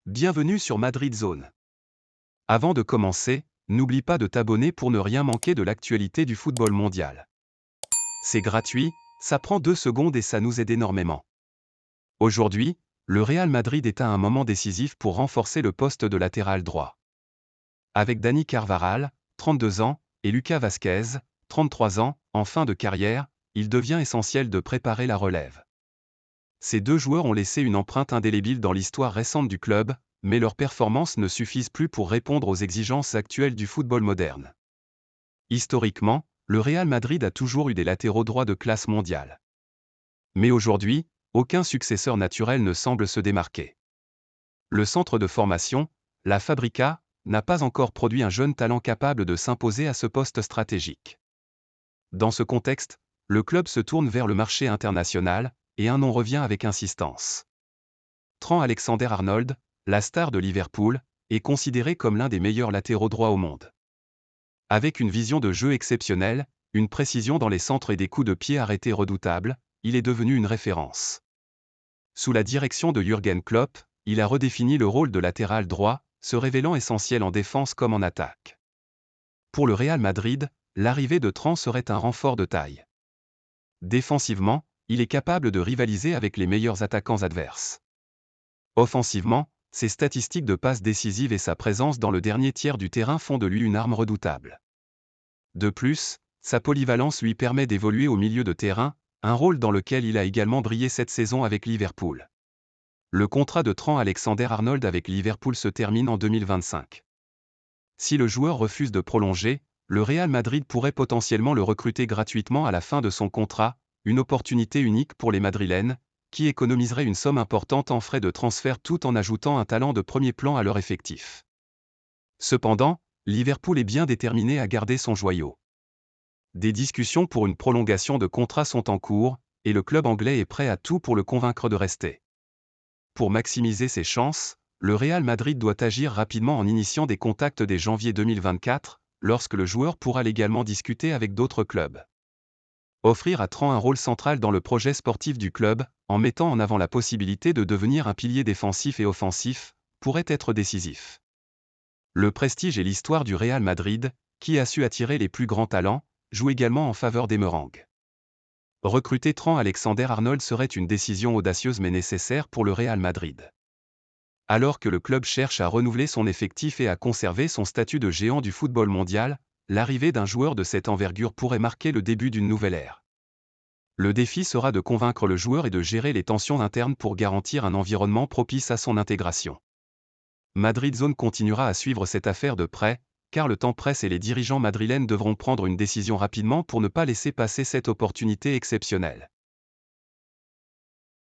Bienvenue sur Madrid Zone. Avant de commencer, n'oublie pas de t'abonner pour ne rien manquer de l'actualité du football mondial. C'est gratuit, ça prend 2 secondes et ça nous aide énormément. Aujourd'hui, le Real Madrid est à un moment décisif pour renforcer le poste de latéral droit. Avec Dani Carvajal, 32 ans, et Lucas Vázquez, 33 ans, en fin de carrière, il devient essentiel de préparer la relève. Ces deux joueurs ont laissé une empreinte indélébile dans l'histoire récente du club, mais leurs performances ne suffisent plus pour répondre aux exigences actuelles du football moderne. Historiquement, le Real Madrid a toujours eu des latéraux droits de classe mondiale. Mais aujourd'hui, aucun successeur naturel ne semble se démarquer. Le centre de formation, la Fábrica, n'a pas encore produit un jeune talent capable de s'imposer à ce poste stratégique. Dans ce contexte, le club se tourne vers le marché international, et un nom revient avec insistance. Trent Alexander-Arnold, la star de Liverpool, est considéré comme l'un des meilleurs latéraux droits au monde. Avec une vision de jeu exceptionnelle, une précision dans les centres et des coups de pied arrêtés redoutables, il est devenu une référence. Sous la direction de Jürgen Klopp, il a redéfini le rôle de latéral droit, se révélant essentiel en défense comme en attaque. Pour le Real Madrid, l'arrivée de Trent serait un renfort de taille. Défensivement, il est capable de rivaliser avec les meilleurs attaquants adverses. Offensivement, ses statistiques de passes décisives et sa présence dans le dernier tiers du terrain font de lui une arme redoutable. De plus, sa polyvalence lui permet d'évoluer au milieu de terrain, un rôle dans lequel il a également brillé cette saison avec Liverpool. Le contrat de Trent Alexander-Arnold avec Liverpool se termine en 2025. Si le joueur refuse de prolonger, le Real Madrid pourrait potentiellement le recruter gratuitement à la fin de son contrat, une opportunité unique pour les Madrilènes, qui économiserait une somme importante en frais de transfert tout en ajoutant un talent de premier plan à leur effectif. Cependant, Liverpool est bien déterminé à garder son joyau. Des discussions pour une prolongation de contrat sont en cours, et le club anglais est prêt à tout pour le convaincre de rester. Pour maximiser ses chances, le Real Madrid doit agir rapidement en initiant des contacts dès janvier 2024, lorsque le joueur pourra légalement discuter avec d'autres clubs. Offrir à Trent un rôle central dans le projet sportif du club, en mettant en avant la possibilité de devenir un pilier défensif et offensif, pourrait être décisif. Le prestige et l'histoire du Real Madrid, qui a su attirer les plus grands talents, jouent également en faveur des Merengues. Recruter Trent Alexander-Arnold serait une décision audacieuse mais nécessaire pour le Real Madrid. Alors que le club cherche à renouveler son effectif et à conserver son statut de géant du football mondial, l'arrivée d'un joueur de cette envergure pourrait marquer le début d'une nouvelle ère. Le défi sera de convaincre le joueur et de gérer les tensions internes pour garantir un environnement propice à son intégration. Madrid Zone continuera à suivre cette affaire de près, car le temps presse et les dirigeants madrilènes devront prendre une décision rapidement pour ne pas laisser passer cette opportunité exceptionnelle.